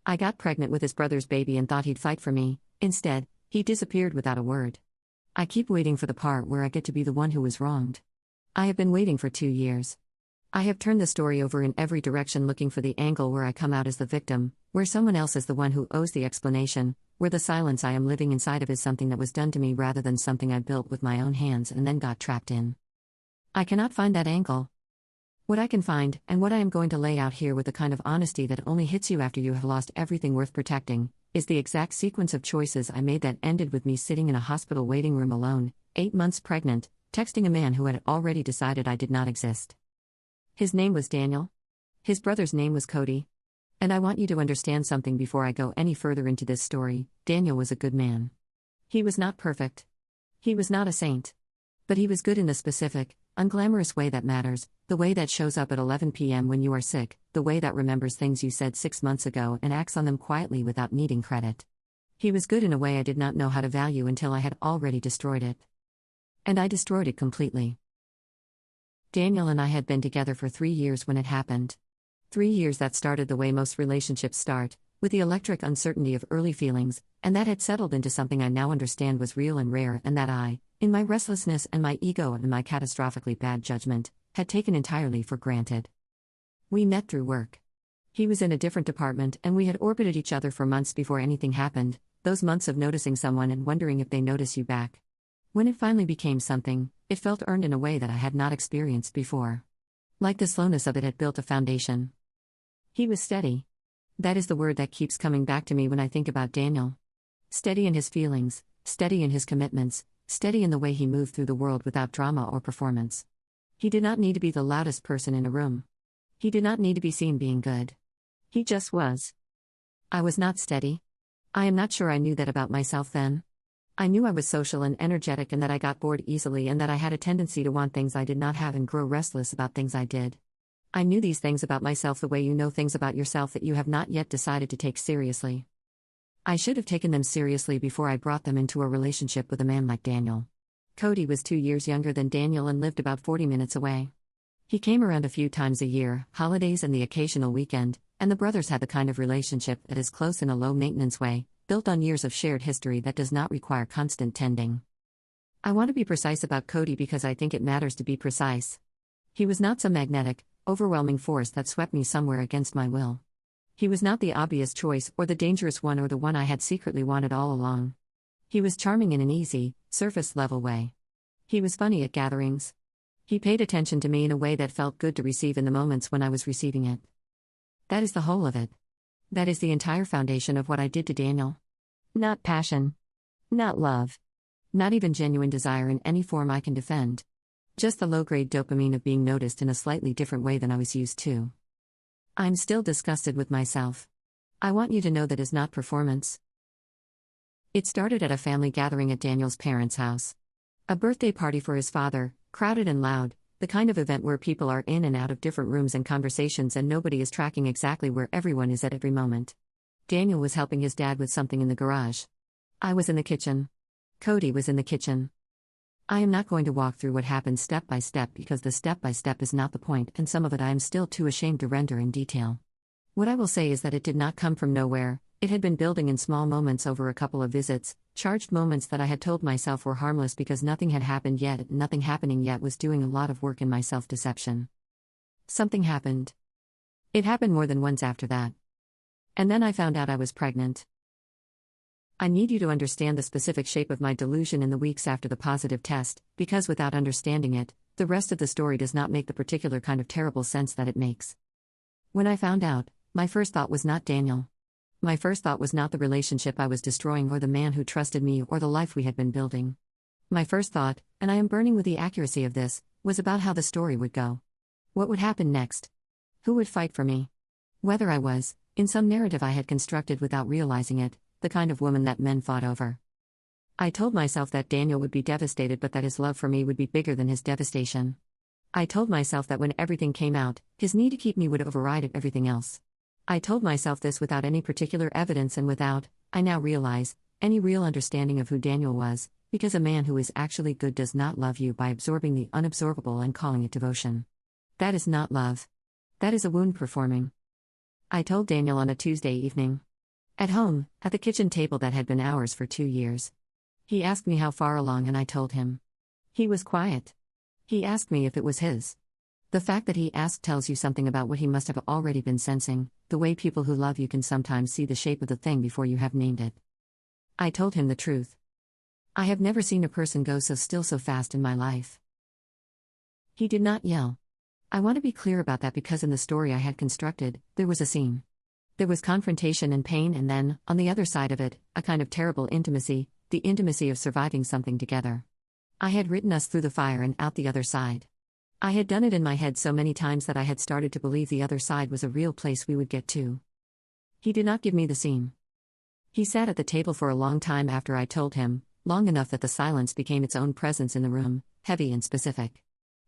I got pregnant with his brother's baby and thought he'd fight for me. Instead, he disappeared without a word. I keep waiting for the part where I get to be the one who was wronged. I have been waiting for 2 years. I have turned the story over in every direction looking for the angle where I come out as the victim, where someone else is the one who owes the explanation, where the silence I am living inside of is something that was done to me rather than something I built with my own hands and then got trapped in. I cannot find that angle. What I can find, and what I am going to lay out here with the kind of honesty that only hits you after you have lost everything worth protecting, is the exact sequence of choices I made that ended with me sitting in a hospital waiting room alone, 8 months pregnant, texting a man who had already decided I did not exist. His name was Daniel. His brother's name was Cody. And I want you to understand something before I go any further into this story. Daniel was a good man. He was not perfect. He was not a saint. But he was good in the specific, unglamorous way that matters, the way that shows up at 11 p.m. when you are sick, the way that remembers things you said 6 months ago and acts on them quietly without needing credit. He was good in a way I did not know how to value until I had already destroyed it. And I destroyed it completely. Daniel and I had been together for 3 years when it happened. 3 years that started the way most relationships start, with the electric uncertainty of early feelings, and that had settled into something I now understand was real and rare and that I, in my restlessness and my ego and my catastrophically bad judgment, had taken entirely for granted. We met through work. He was in a different department and we had orbited each other for months before anything happened, those months of noticing someone and wondering if they notice you back. When it finally became something, it felt earned in a way that I had not experienced before. Like the slowness of it had built a foundation. He was steady. That is the word that keeps coming back to me when I think about Daniel. Steady in his feelings, steady in his commitments, steady in the way he moved through the world without drama or performance. He did not need to be the loudest person in a room. He did not need to be seen being good. He just was. I was not steady. I am not sure I knew that about myself then. I knew I was social and energetic and that I got bored easily and that I had a tendency to want things I did not have and grow restless about things I did. I knew these things about myself the way you know things about yourself that you have not yet decided to take seriously. I should have taken them seriously before I brought them into a relationship with a man like Daniel. Cody was 2 years younger than Daniel and lived about 40 minutes away. He came around a few times a year, holidays and the occasional weekend, and the brothers had the kind of relationship that is close in a low-maintenance way, built on years of shared history that does not require constant tending. I want to be precise about Cody because I think it matters to be precise. He was not some magnetic, overwhelming force that swept me somewhere against my will. He was not the obvious choice or the dangerous one or the one I had secretly wanted all along. He was charming in an easy, surface-level way. He was funny at gatherings. He paid attention to me in a way that felt good to receive in the moments when I was receiving it. That is the whole of it. That is the entire foundation of what I did to Daniel. Not passion. Not love. Not even genuine desire in any form I can defend. Just the low-grade dopamine of being noticed in a slightly different way than I was used to. I'm still disgusted with myself. I want you to know that is not performance. It started at a family gathering at Daniel's parents' house. A birthday party for his father, crowded and loud, the kind of event where people are in and out of different rooms and conversations and nobody is tracking exactly where everyone is at every moment. Daniel was helping his dad with something in the garage. I was in the kitchen. Cody was in the kitchen. I am not going to walk through what happened step by step because the step by step is not the point and some of it I am still too ashamed to render in detail. What I will say is that it did not come from nowhere. It had been building in small moments over a couple of visits, charged moments that I had told myself were harmless because nothing had happened yet and nothing happening yet was doing a lot of work in my self-deception. Something happened. It happened more than once after that. And then I found out I was pregnant. I need you to understand the specific shape of my delusion in the weeks after the positive test, because without understanding it, the rest of the story does not make the particular kind of terrible sense that it makes. When I found out, my first thought was not Daniel. My first thought was not the relationship I was destroying or the man who trusted me or the life we had been building. My first thought, and I am burning with the accuracy of this, was about how the story would go. What would happen next? Who would fight for me? Whether I was, in some narrative I had constructed without realizing it, the kind of woman that men fought over. I told myself that Daniel would be devastated but that his love for me would be bigger than his devastation. I told myself that when everything came out, his need to keep me would override everything else. I told myself this without any particular evidence and without, I now realize, any real understanding of who Daniel was, because a man who is actually good does not love you by absorbing the unabsorbable and calling it devotion. That is not love. That is a wound performing. I told Daniel on a Tuesday evening. At home, at the kitchen table that had been ours for 2 years. He asked me how far along and I told him. He was quiet. He asked me if it was his. The fact that he asked tells you something about what he must have already been sensing, the way people who love you can sometimes see the shape of the thing before you have named it. I told him the truth. I have never seen a person go so still so fast in my life. He did not yell. I want to be clear about that because in the story I had constructed, there was a scene. There was confrontation and pain and then, on the other side of it, a kind of terrible intimacy, the intimacy of surviving something together. I had written us through the fire and out the other side. I had done it in my head so many times that I had started to believe the other side was a real place we would get to. He did not give me the scene. He sat at the table for a long time after I told him, long enough that the silence became its own presence in the room, heavy and specific.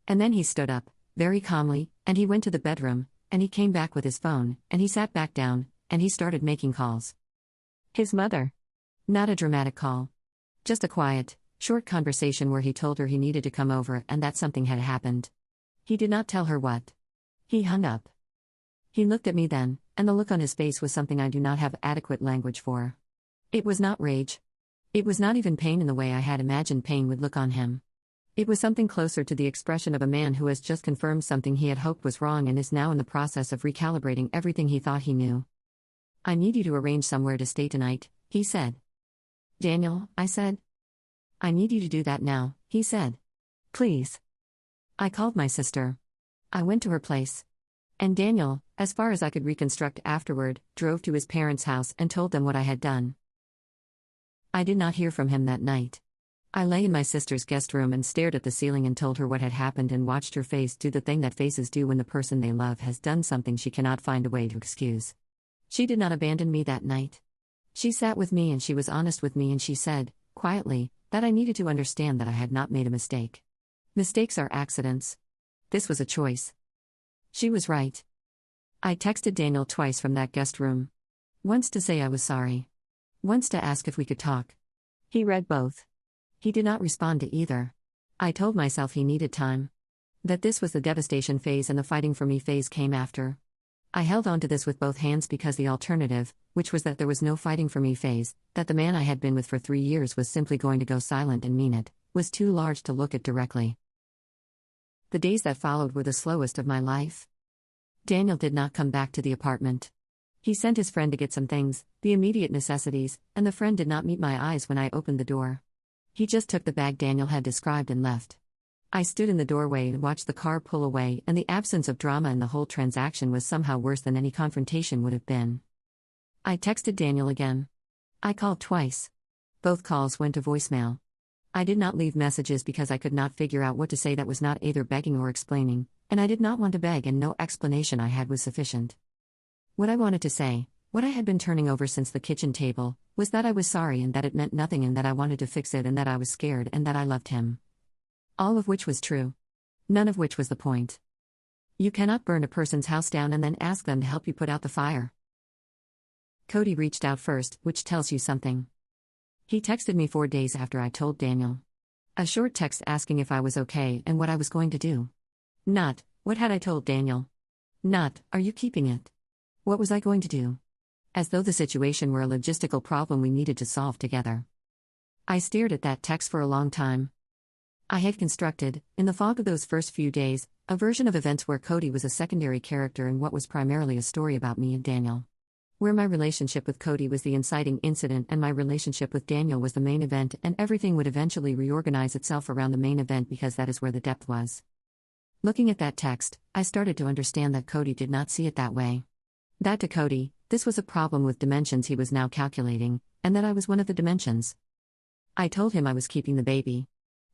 And then he stood up, very calmly, and he went to the bedroom, and he came back with his phone, and he sat back down, and he started making calls. His mother. Not a dramatic call. Just a quiet, short conversation where he told her he needed to come over and that something had happened. He did not tell her what. He hung up. He looked at me then, and the look on his face was something I do not have adequate language for. It was not rage. It was not even pain in the way I had imagined pain would look on him. It was something closer to the expression of a man who has just confirmed something he had hoped was wrong and is now in the process of recalibrating everything he thought he knew. I need you to arrange somewhere to stay tonight, he said. Daniel, I said. I need you to do that now, he said. Please. I called my sister. I went to her place. And Daniel, as far as I could reconstruct afterward, drove to his parents' house and told them what I had done. I did not hear from him that night. I lay in my sister's guest room and stared at the ceiling and told her what had happened and watched her face do the thing that faces do when the person they love has done something she cannot find a way to excuse. She did not abandon me that night. She sat with me and she was honest with me and she said, quietly, that I needed to understand that I had not made a mistake. Mistakes are accidents. This was a choice. She was right. I texted Daniel twice from that guest room. Once to say I was sorry. Once to ask if we could talk. He read both. He did not respond to either. I told myself he needed time. That this was the devastation phase and the fighting for me phase came after. I held on to this with both hands because the alternative, which was that there was no fighting for me phase, that the man I had been with for 3 years was simply going to go silent and mean it, was too large to look at directly. The days that followed were the slowest of my life. Daniel did not come back to the apartment. He sent his friend to get some things, the immediate necessities, and the friend did not meet my eyes when I opened the door. He just took the bag Daniel had described and left. I stood in the doorway and watched the car pull away, and the absence of drama in the whole transaction was somehow worse than any confrontation would have been. I texted Daniel again. I called twice. Both calls went to voicemail. I did not leave messages because I could not figure out what to say that was not either begging or explaining, and I did not want to beg and no explanation I had was sufficient. What I wanted to say, what I had been turning over since the kitchen table, was that I was sorry and that it meant nothing and that I wanted to fix it and that I was scared and that I loved him. All of which was true. None of which was the point. You cannot burn a person's house down and then ask them to help you put out the fire. Cody reached out first, which tells you something. He texted me 4 days after I told Daniel. A short text asking if I was okay and what I was going to do. Not, what had I told Daniel? Not, are you keeping it? What was I going to do? As though the situation were a logistical problem we needed to solve together. I stared at that text for a long time. I had constructed, in the fog of those first few days, a version of events where Cody was a secondary character in what was primarily a story about me and Daniel. Where my relationship with Cody was the inciting incident and my relationship with Daniel was the main event, and everything would eventually reorganize itself around the main event because that is where the depth was. Looking at that text, I started to understand that Cody did not see it that way. That to Cody, this was a problem with dimensions he was now calculating, and that I was one of the dimensions. I told him I was keeping the baby.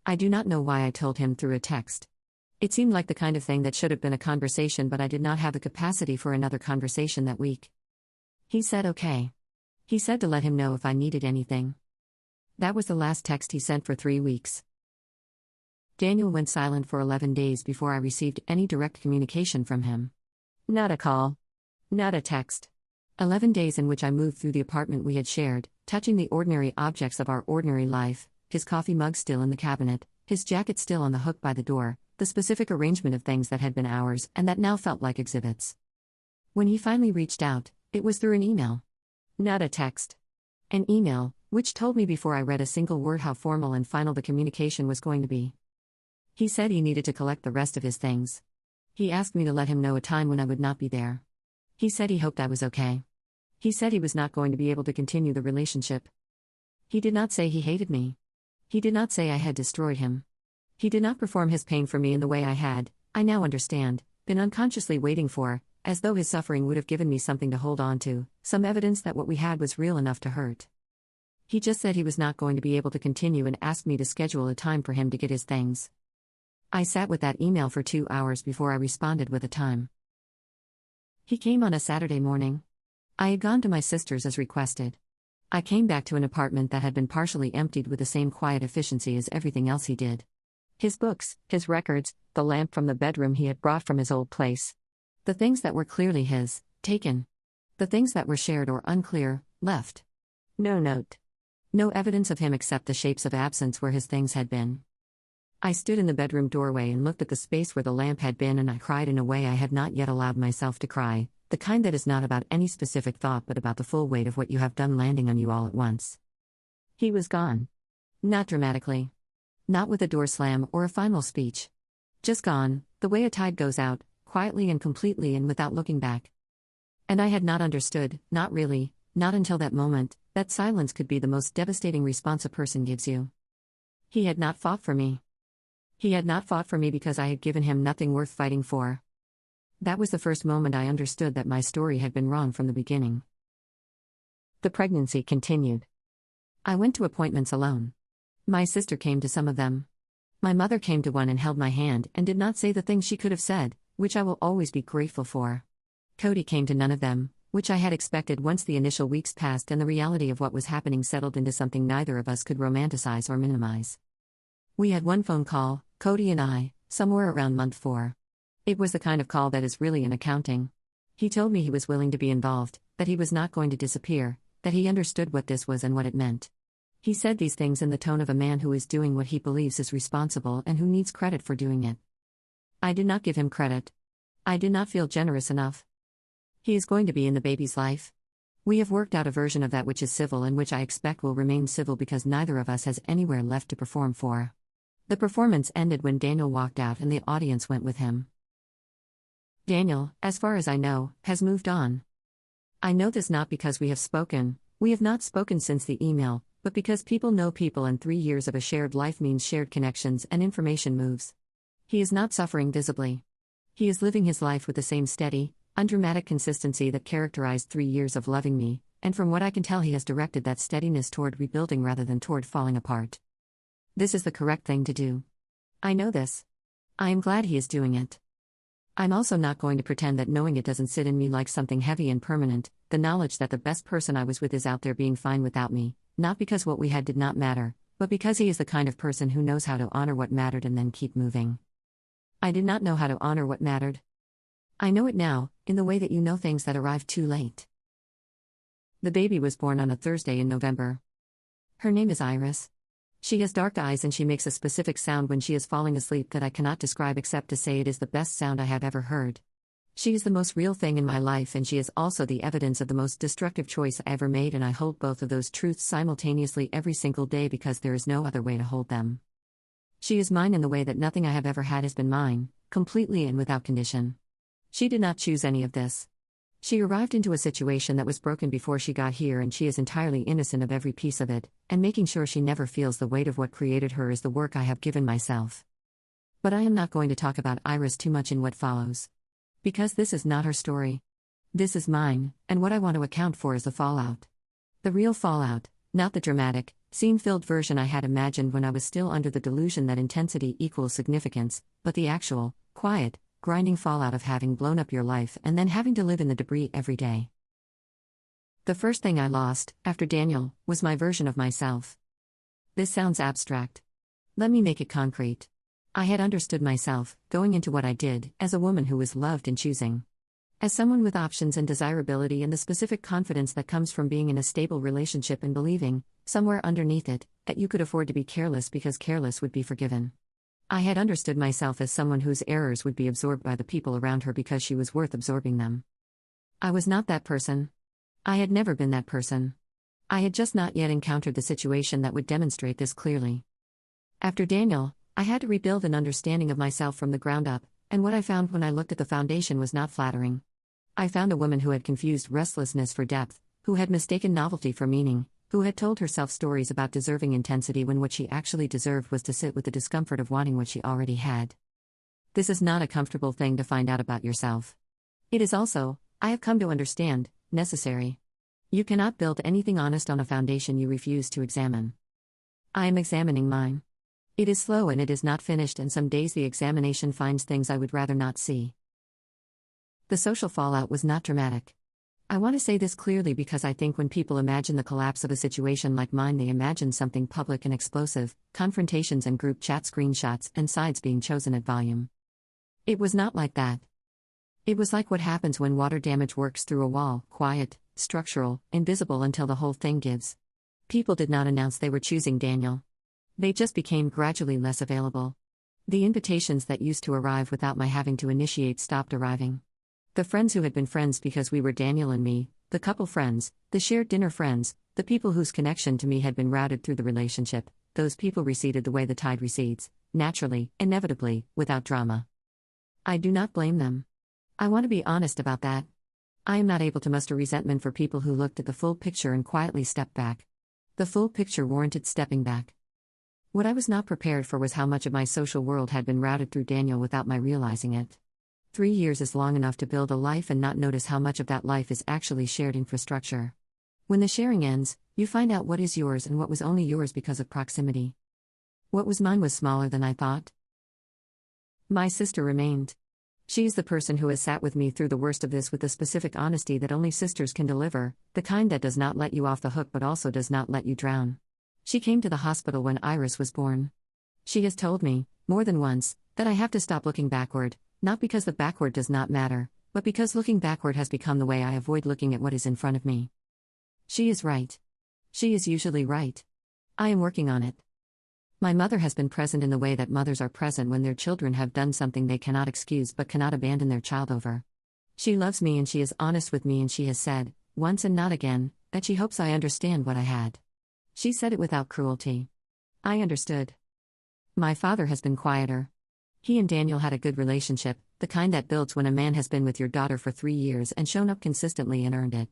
I do not know why I told him through a text. It seemed like the kind of thing that should have been a conversation, but I did not have the capacity for another conversation that week. He said okay. He said to let him know if I needed anything. That was the last text he sent for 3 weeks. Daniel went silent for 11 days before I received any direct communication from him. Not a call. Not a text. 11 days in which I moved through the apartment we had shared, touching the ordinary objects of our ordinary life, his coffee mug still in the cabinet, his jacket still on the hook by the door, the specific arrangement of things that had been ours and that now felt like exhibits. When he finally reached out, it was through an email. Not a text. An email, which told me before I read a single word how formal and final the communication was going to be. He said he needed to collect the rest of his things. He asked me to let him know a time when I would not be there. He said he hoped I was okay. He said he was not going to be able to continue the relationship. He did not say he hated me. He did not say I had destroyed him. He did not perform his pain for me in the way I had, I now understand, been unconsciously waiting for, as though his suffering would have given me something to hold on to, some evidence that what we had was real enough to hurt. He just said he was not going to be able to continue and asked me to schedule a time for him to get his things. I sat with that email for 2 hours before I responded with a time. He came on a Saturday morning. I had gone to my sister's as requested. I came back to an apartment that had been partially emptied with the same quiet efficiency as everything else he did. His books, his records, the lamp from the bedroom he had brought from his old place. The things that were clearly his, taken. The things that were shared or unclear, left. No note. No evidence of him except the shapes of absence where his things had been. I stood in the bedroom doorway and looked at the space where the lamp had been, and I cried in a way I had not yet allowed myself to cry, the kind that is not about any specific thought but about the full weight of what you have done landing on you all at once. He was gone. Not dramatically. Not with a door slam or a final speech. Just gone, the way a tide goes out, quietly and completely and without looking back. And I had not understood, not really, not until that moment, that silence could be the most devastating response a person gives you. He had not fought for me. He had not fought for me because I had given him nothing worth fighting for. That was the first moment I understood that my story had been wrong from the beginning. The pregnancy continued. I went to appointments alone. My sister came to some of them. My mother came to one and held my hand and did not say the things she could have said, which I will always be grateful for. Cody came to none of them, which I had expected once the initial weeks passed and the reality of what was happening settled into something neither of us could romanticize or minimize. We had one phone call, Cody and I, somewhere around month 4. It was the kind of call that is really an accounting. He told me he was willing to be involved, that he was not going to disappear, that he understood what this was and what it meant. He said these things in the tone of a man who is doing what he believes is responsible and who needs credit for doing it. I did not give him credit. I did not feel generous enough. He is going to be in the baby's life. We have worked out a version of that which is civil and which I expect will remain civil because neither of us has anywhere left to perform for. The performance ended when Daniel walked out and the audience went with him. Daniel, as far as I know, has moved on. I know this not because we have spoken, we have not spoken since the email, but because people know people and 3 years of a shared life means shared connections and information moves. He is not suffering visibly. He is living his life with the same steady, undramatic consistency that characterized 3 years of loving me, and from what I can tell he has directed that steadiness toward rebuilding rather than toward falling apart. This is the correct thing to do. I know this. I am glad he is doing it. I'm also not going to pretend that knowing it doesn't sit in me like something heavy and permanent, the knowledge that the best person I was with is out there being fine without me, not because what we had did not matter, but because he is the kind of person who knows how to honor what mattered and then keep moving. I did not know how to honor what mattered. I know it now, in the way that you know things that arrive too late. The baby was born on a Thursday in November. Her name is Iris. She has dark eyes and she makes a specific sound when she is falling asleep that I cannot describe except to say it is the best sound I have ever heard. She is the most real thing in my life and she is also the evidence of the most destructive choice I ever made, and I hold both of those truths simultaneously every single day because there is no other way to hold them. She is mine in the way that nothing I have ever had has been mine, completely and without condition. She did not choose any of this. She arrived into a situation that was broken before she got here and she is entirely innocent of every piece of it, and making sure she never feels the weight of what created her is the work I have given myself. But I am not going to talk about Iris too much in what follows. Because this is not her story. This is mine, and what I want to account for is the fallout. The real fallout, not the dramatic, scene-filled version I had imagined when I was still under the delusion that intensity equals significance, but the actual, quiet, grinding fallout of having blown up your life and then having to live in the debris every day. The first thing I lost, after Daniel, was my version of myself. This sounds abstract. Let me make it concrete. I had understood myself, going into what I did, as a woman who was loved and choosing. As someone with options and desirability and the specific confidence that comes from being in a stable relationship and believing, somewhere underneath it, that you could afford to be careless because careless would be forgiven. I had understood myself as someone whose errors would be absorbed by the people around her because she was worth absorbing them. I was not that person. I had never been that person. I had just not yet encountered the situation that would demonstrate this clearly. After Daniel, I had to rebuild an understanding of myself from the ground up, and what I found when I looked at the foundation was not flattering. I found a woman who had confused restlessness for depth, who had mistaken novelty for meaning, who had told herself stories about deserving intensity when what she actually deserved was to sit with the discomfort of wanting what she already had. This is not a comfortable thing to find out about yourself. It is also, I have come to understand, necessary. You cannot build anything honest on a foundation you refuse to examine. I am examining mine. It is slow and it is not finished, and some days the examination finds things I would rather not see. The social fallout was not dramatic. I want to say this clearly because I think when people imagine the collapse of a situation like mine, they imagine something public and explosive, confrontations and group chat screenshots and sides being chosen at volume. It was not like that. It was like what happens when water damage works through a wall, quiet, structural, invisible until the whole thing gives. People did not announce they were choosing Daniel. They just became gradually less available. The invitations that used to arrive without my having to initiate stopped arriving. The friends who had been friends because we were Daniel and me, the couple friends, the shared dinner friends, the people whose connection to me had been routed through the relationship, those people receded the way the tide recedes, naturally, inevitably, without drama. I do not blame them. I want to be honest about that. I am not able to muster resentment for people who looked at the full picture and quietly stepped back. The full picture warranted stepping back. What I was not prepared for was how much of my social world had been routed through Daniel without my realizing it. 3 years is long enough to build a life and not notice how much of that life is actually shared infrastructure. When the sharing ends, you find out what is yours and what was only yours because of proximity. What was mine was smaller than I thought. My sister remained. She is the person who has sat with me through the worst of this with the specific honesty that only sisters can deliver, the kind that does not let you off the hook but also does not let you drown. She came to the hospital when Iris was born. She has told me, more than once, that I have to stop looking backward, not because the backward does not matter, but because looking backward has become the way I avoid looking at what is in front of me. She is right. She is usually right. I am working on it. My mother has been present in the way that mothers are present when their children have done something they cannot excuse but cannot abandon their child over. She loves me and she is honest with me, and she has said, once and not again, that she hopes I understand what I had. She said it without cruelty. I understood. My father has been quieter. He and Daniel had a good relationship, the kind that builds when a man has been with your daughter for 3 years and shown up consistently and earned it.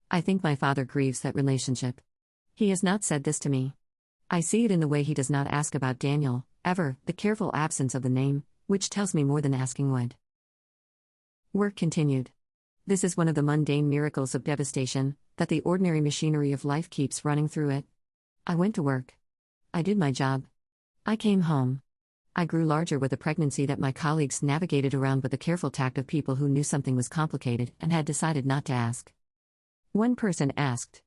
I think my father grieves that relationship. He has not said this to me. I see it in the way he does not ask about Daniel, ever, the careful absence of the name, which tells me more than asking would. Work continued. This is one of the mundane miracles of devastation, that the ordinary machinery of life keeps running through it. I went to work. I did my job. I came home. I grew larger with a pregnancy that my colleagues navigated around with the careful tact of people who knew something was complicated and had decided not to ask. One person asked.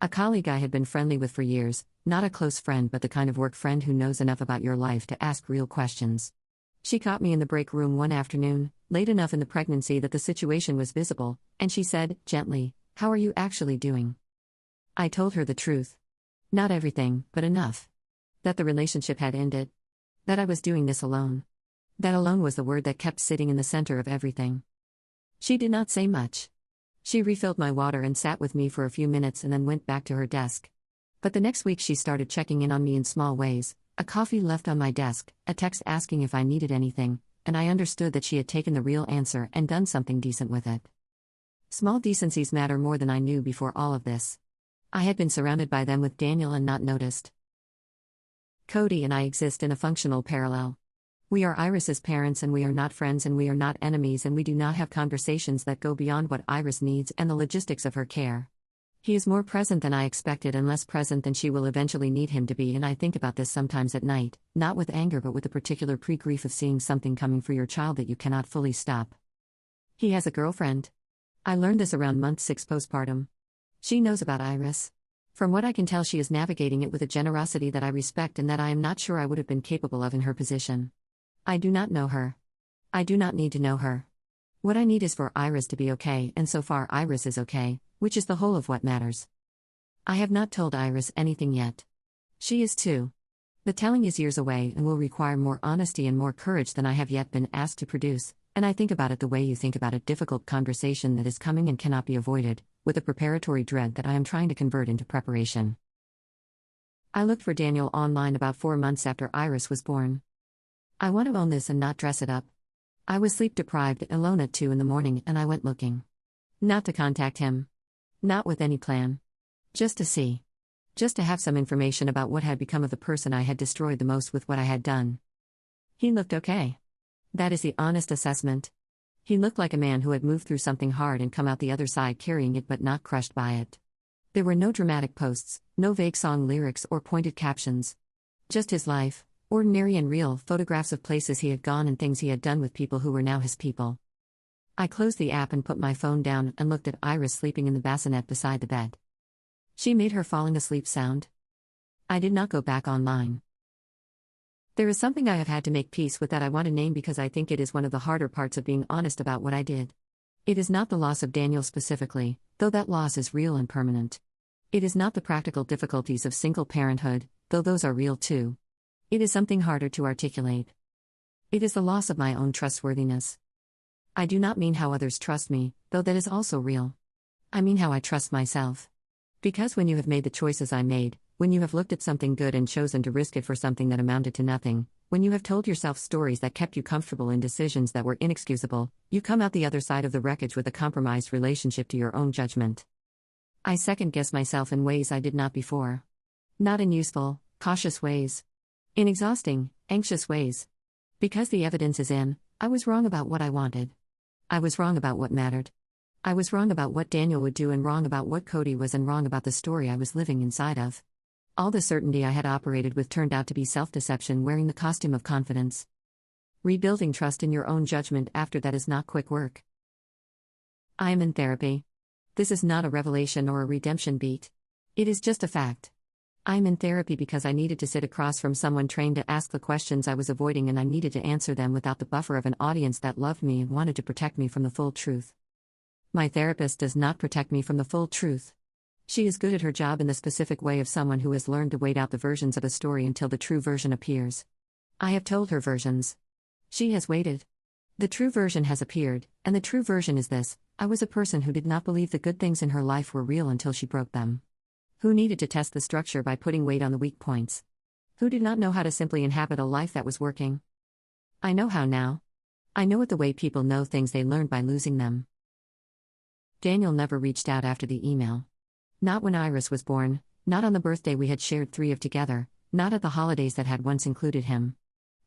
A colleague I had been friendly with for years, not a close friend but the kind of work friend who knows enough about your life to ask real questions. She caught me in the break room one afternoon, late enough in the pregnancy that the situation was visible, and she said, gently, "How are you actually doing?" I told her the truth. Not everything, but enough. That the relationship had ended. That I was doing this alone. That alone was the word that kept sitting in the center of everything. She did not say much. She refilled my water and sat with me for a few minutes and then went back to her desk. But the next week she started checking in on me in small ways, a coffee left on my desk, a text asking if I needed anything, and I understood that she had taken the real answer and done something decent with it. Small decencies matter more than I knew before all of this. I had been surrounded by them with Daniel and not noticed. Cody and I exist in a functional parallel. We are Iris's parents and we are not friends and we are not enemies and we do not have conversations that go beyond what Iris needs and the logistics of her care. He is more present than I expected and less present than she will eventually need him to be, and I think about this sometimes at night, not with anger but with the particular pre-grief of seeing something coming for your child that you cannot fully stop. He has a girlfriend. I learned this around month 6 postpartum. She knows about Iris. From what I can tell, she is navigating it with a generosity that I respect and that I am not sure I would have been capable of in her position. I do not know her. I do not need to know her. What I need is for Iris to be okay, and so far Iris is okay, which is the whole of what matters. I have not told Iris anything yet. She is too. The telling is years away and will require more honesty and more courage than I have yet been asked to produce, and I think about it the way you think about a difficult conversation that is coming and cannot be avoided, with a preparatory dread that I am trying to convert into preparation. I looked for Daniel online about 4 months after Iris was born. I want to own this and not dress it up. I was sleep deprived and alone at 2 in the morning, and I went looking. Not to contact him. Not with any plan. Just to see. Just to have some information about what had become of the person I had destroyed the most with what I had done. He looked okay. That is the honest assessment. He looked like a man who had moved through something hard and come out the other side carrying it but not crushed by it. There were no dramatic posts, no vague song lyrics or pointed captions. Just his life, ordinary and real, photographs of places he had gone and things he had done with people who were now his people. I closed the app and put my phone down and looked at Iris sleeping in the bassinet beside the bed. She made her falling asleep sound. I did not go back online. There is something I have had to make peace with that I want to name because I think it is one of the harder parts of being honest about what I did. It is not the loss of Daniel specifically, though that loss is real and permanent. It is not the practical difficulties of single parenthood, though those are real too. It is something harder to articulate. It is the loss of my own trustworthiness. I do not mean how others trust me, though that is also real. I mean how I trust myself. Because when you have made the choices I made, when you have looked at something good and chosen to risk it for something that amounted to nothing, when you have told yourself stories that kept you comfortable in decisions that were inexcusable, you come out the other side of the wreckage with a compromised relationship to your own judgment. I second-guess myself in ways I did not before. Not in useful, cautious ways. In exhausting, anxious ways. Because the evidence is in, I was wrong about what I wanted. I was wrong about what mattered. I was wrong about what Daniel would do and wrong about what Cody was and wrong about the story I was living inside of. All the certainty I had operated with turned out to be self-deception wearing the costume of confidence. Rebuilding trust in your own judgment after that is not quick work. I am in therapy. This is not a revelation or a redemption beat. It is just a fact. I am in therapy because I needed to sit across from someone trained to ask the questions I was avoiding and I needed to answer them without the buffer of an audience that loved me and wanted to protect me from the full truth. My therapist does not protect me from the full truth. She is good at her job in the specific way of someone who has learned to wait out the versions of a story until the true version appears. I have told her versions. She has waited. The true version has appeared, and the true version is this: I was a person who did not believe the good things in her life were real until she broke them. Who needed to test the structure by putting weight on the weak points. Who did not know how to simply inhabit a life that was working. I know how now. I know it the way people know things they learned by losing them. Daniel never reached out after the email. Not when Iris was born, not on the birthday we had shared 3 of together, not at the holidays that had once included him.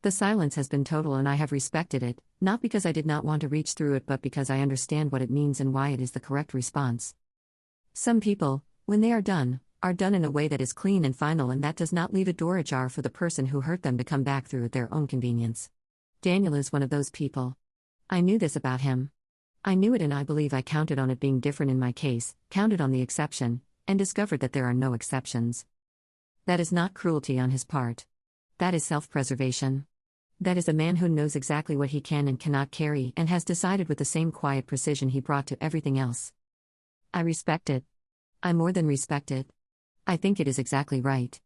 The silence has been total and I have respected it, not because I did not want to reach through it but because I understand what it means and why it is the correct response. Some people, when they are done in a way that is clean and final and that does not leave a door ajar for the person who hurt them to come back through at their own convenience. Daniel is one of those people. I knew this about him. I knew it and I believe I counted on it being different in my case, counted on the exception, and discovered that there are no exceptions. That is not cruelty on his part. That is self-preservation. That is a man who knows exactly what he can and cannot carry and has decided with the same quiet precision he brought to everything else. I respect it. I more than respect it. I think it is exactly right.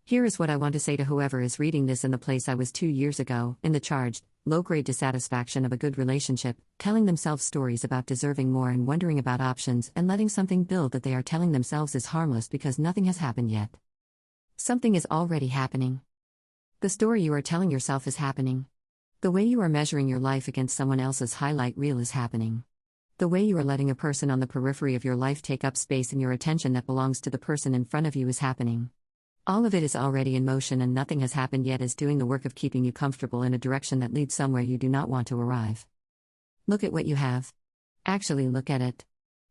Here is what I want to say to whoever is reading this in the place I was 2 years ago, in the charged, low-grade dissatisfaction of a good relationship, telling themselves stories about deserving more and wondering about options and letting something build that they are telling themselves is harmless because nothing has happened yet. Something is already happening. The story you are telling yourself is happening. The way you are measuring your life against someone else's highlight reel is happening. The way you are letting a person on the periphery of your life take up space in your attention that belongs to the person in front of you is happening. All of it is already in motion and nothing has happened yet is doing the work of keeping you comfortable in a direction that leads somewhere you do not want to arrive. Look at what you have. Actually look at it.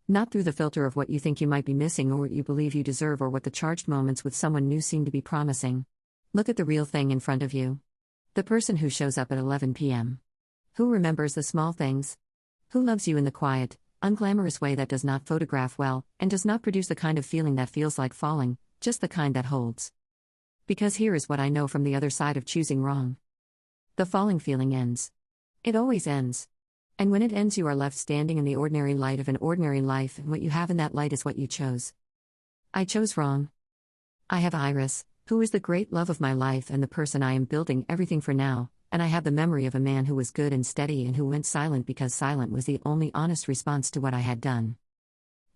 Not through the filter of what you think you might be missing or what you believe you deserve or what the charged moments with someone new seem to be promising. Look at the real thing in front of you. The person who shows up at 11 p.m. Who remembers the small things? Who loves you in the quiet, unglamorous way that does not photograph well, and does not produce the kind of feeling that feels like falling, just the kind that holds. Because here is what I know from the other side of choosing wrong. The falling feeling ends. It always ends. And when it ends you are left standing in the ordinary light of an ordinary life and what you have in that light is what you chose. I chose wrong. I have Iris, who is the great love of my life and the person I am building everything for now, and I have the memory of a man who was good and steady and who went silent because silent was the only honest response to what I had done.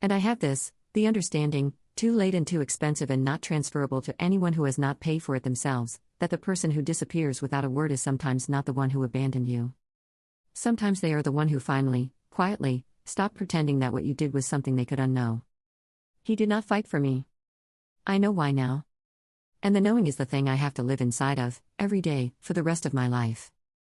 And I have this, the understanding, too late and too expensive and not transferable to anyone who has not paid for it themselves, that the person who disappears without a word is sometimes not the one who abandoned you. Sometimes they are the one who finally, quietly, stopped pretending that what you did was something they could unknow. He did not fight for me. I know why now. And the knowing is the thing I have to live inside of, every day, for the rest of my life.